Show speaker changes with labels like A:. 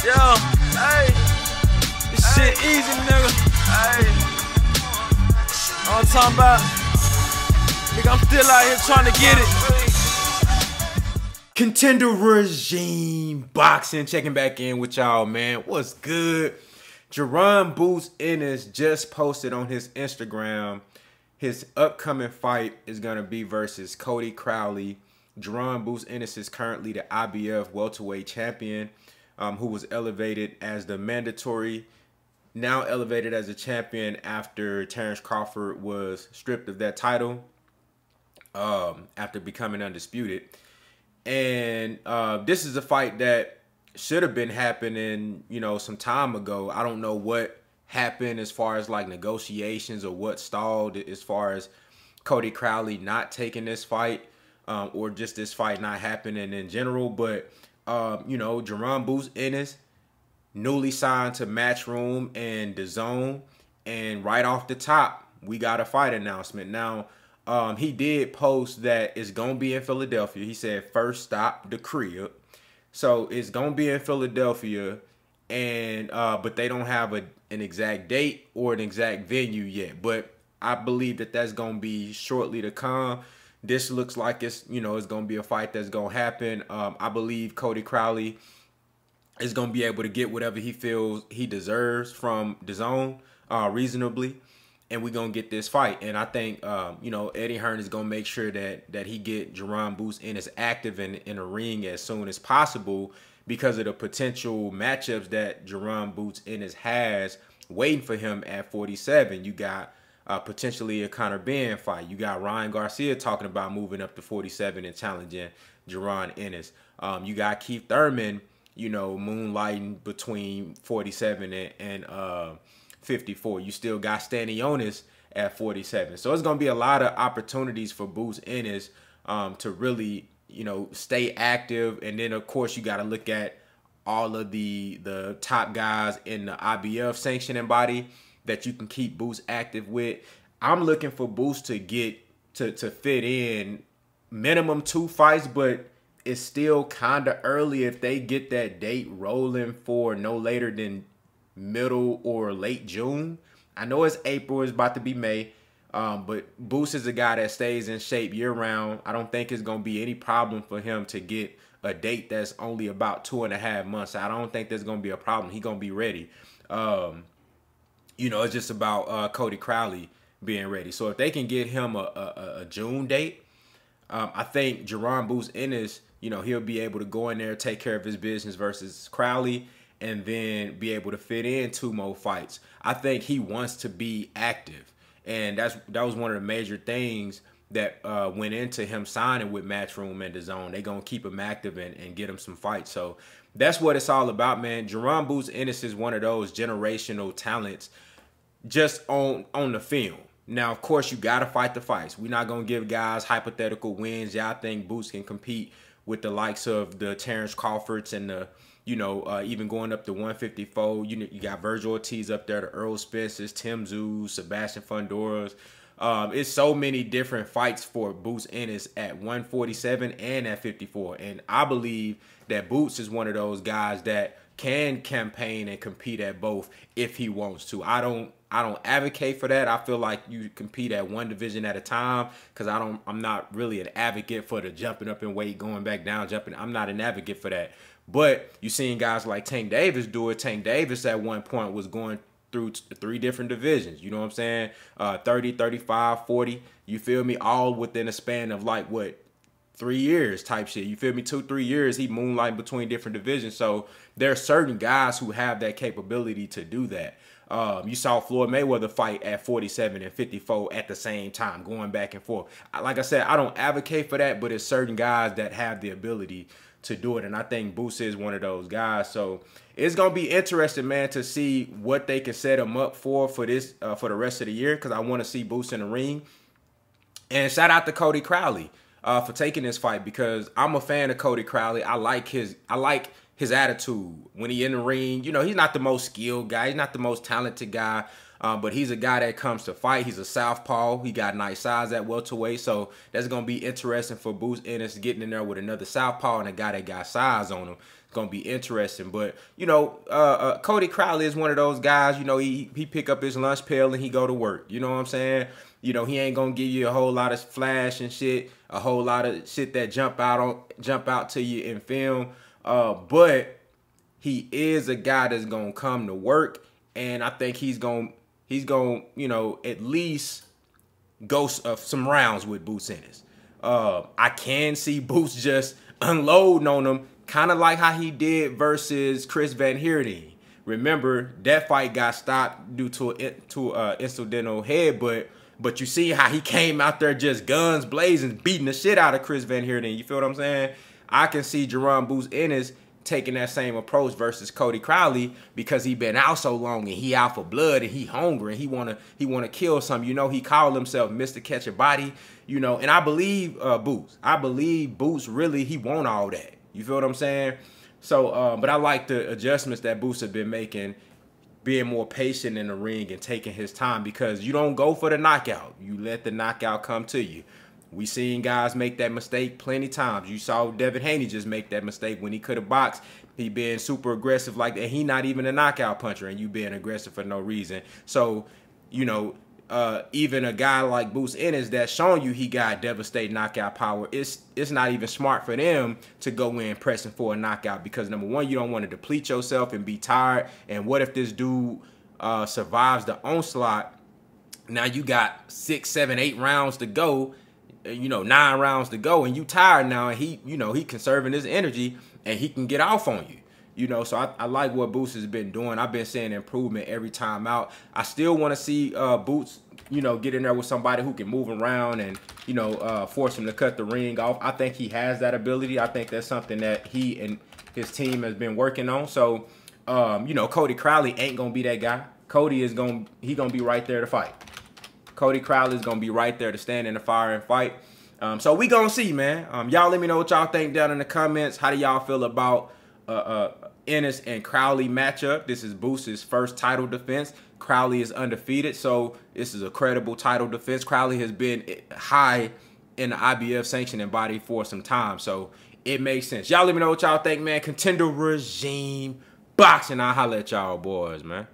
A: Yeah, hey, this shit easy, nigga. Hey, all I'm talking about, nigga, I'm still out here trying to get it.
B: Contender Regime Boxing, checking back in with y'all, man. What's good? JARON Ennis just posted on his Instagram his upcoming fight is going to be versus CODY CROWLEY. JARON Ennis is currently the IBF welterweight champion, who was elevated as the mandatory, now elevated as a champion after Terrence Crawford was stripped of that title after becoming undisputed. And this is a fight that should have been happening, you know, some time ago. I don't know what happened as far as like negotiations or what stalled as far as CODY CROWLEY not taking this fight, or just this fight not happening in general. But you know, JARON Ennis, newly signed to Matchroom and DAZN, and right off the top, we got a fight announcement. Now, he did post that it's gonna be in Philadelphia. He said first stop the crib, so it's gonna be in Philadelphia, and but they don't have an exact date or an exact venue yet. But I believe that that's gonna be shortly to come. This looks like it's, you know, it's gonna be a fight that's gonna happen. I believe CODY CROWLEY is gonna be able to get whatever he feels he deserves from DAZN reasonably, and we're gonna get this fight. And I think you know, Eddie Hearn is gonna make sure that he get JARON Ennis active in a ring as soon as possible, because of the potential matchups that JARON Ennis has waiting for him at 47. You got potentially a Conor Benn fight. You got Ryan Garcia talking about moving up to 47 and challenging JARON Ennis. You got Keith Thurman, you know, moonlighting between 47 and 54. You still got Stanionis at 47. So it's going to be a lot of opportunities for Ennis to really, you know, stay active. And then, of course, you got to look at all of the top guys in the IBF sanctioning body that you can keep active with. I'm looking for to get to fit in minimum 2 fights, but it's still kind of early if they get that date rolling for no later than middle or late June. I know it's April, it's about to be May, but is a guy that stays in shape year round. I don't think it's going to be any problem for him to get a date that's only about 2.5 months. I don't think there's going to be a problem. He's going to be ready. You know, it's just about CODY CROWLEY being ready. So if they can get him a June date, I think JARON Ennis, you know, he'll be able to go in there, take care of his business versus Crowley, and then be able to fit in 2 more fights. I think he wants to be active, and that was one of the major things that went into him signing with Matchroom and DAZN. They're going to keep him active and get him some fights. So that's what it's all about, man. JARON Ennis is one of those generational talents just on the film. Now, of course, you got to fight the fights. We're not going to give guys hypothetical wins. Yeah, I think can compete with the likes of the Terrence Crawfords and the, you know, even going up to 154. You got Virgil Ortiz up there, the Earl Spencers, Tim Tszyu, Sebastian Fundoras. It's so many different fights for Ennis at 147 and at 54. And I believe that is one of those guys that can campaign and compete at both if he wants to. I don't advocate for that. I feel like you compete at one division at a time, because I'm not really an advocate for the jumping up in weight, going back down, jumping. I'm not an advocate for that. But you seen guys like Tank Davis do it. Tank Davis at one point was going through 3 different divisions. You know what I'm saying? 30, 35, 40. You feel me? All within a span of like what? 3 years type shit. You feel me? 2-3 years, he moonlighting between different divisions. So there are certain guys who have that capability to do that. You saw Floyd Mayweather fight at 47 and 54 at the same time, going back and forth. Like I said, I don't advocate for that, but it's certain guys that have the ability to do it, and I think is one of those guys. So it's gonna be interesting, man, to see what they can set him up for this for the rest of the year, because I want to see in the ring. And shout out to CODY CROWLEY for taking this fight, because I'm a fan of CODY CROWLEY. I like his attitude when he in the ring. You know, he's not the most skilled guy. He's not the most talented guy But he's a guy that comes to fight. He's a southpaw. He got nice size at welterweight. So that's going to be interesting for Boots Ennis getting in there with another southpaw and a guy that got size on him. It's going to be interesting. But, you know, Cody Crowley is one of those guys, you know, he pick up his lunch pail and he go to work. You know what I'm saying? You know, he ain't going to give you a whole lot of flash and shit, a whole lot of shit that jump out to you in film. But he is a guy that's going to come to work, and I think he's going to, you know, at least go some rounds with Boots Ennis. I can see Boots just unloading on him, kind of like how he did versus Chris Van Heerden. Remember, that fight got stopped due to an incidental headbutt, but you see how he came out there just guns blazing, beating the shit out of Chris Van Heerden. You feel what I'm saying? I can see Jaron Boots Ennis taking that same approach versus Cody Crowley because he been out so long and he out for blood and he hungry and he wanna kill something. You know, he called himself Mr. Catch a Body, you know, and I believe Boots. I believe Boots really, he want all that. You feel what I'm saying? So, but I like the adjustments that Boots have been making, being more patient in the ring and taking his time, because you don't go for the knockout. You let the knockout come to you. We seen guys make that mistake plenty times. You saw Devin Haney just make that mistake when he could have boxed. He been super aggressive like that. He not even a knockout puncher, and you being aggressive for no reason. So, you know, even a guy like Boots Ennis that's showing you he got devastating knockout power, it's not even smart for them to go in pressing for a knockout, because number one, you don't want to deplete yourself and be tired. And what if this dude survives the onslaught? Now you got 6, 7, 8 rounds to go, you know, 9 rounds to go, and you tired now, and he, you know, he conserving his energy and he can get off on you. You know, so I like what Boots has been doing. I've been seeing improvement every time out. I still want to see Boots, you know, get in there with somebody who can move around and, you know, force him to cut the ring off. I think he has that ability. I think that's something that he and his team has been working on. So, you know, Cody Crowley ain't going to be that guy. Cody is going to be right there to fight. Cody Crowley is going to be right there to stand in the fire and fight. So we going to see, man. Y'all let me know what y'all think down in the comments. How do y'all feel about Ennis and Crowley matchup? This is Boots' first title defense. Crowley is undefeated, so this is a credible title defense. Crowley has been high in the IBF sanctioning body for some time, so it makes sense. Y'all let me know what y'all think, man. Contender Regime Boxing. I'll holler at y'all boys, man.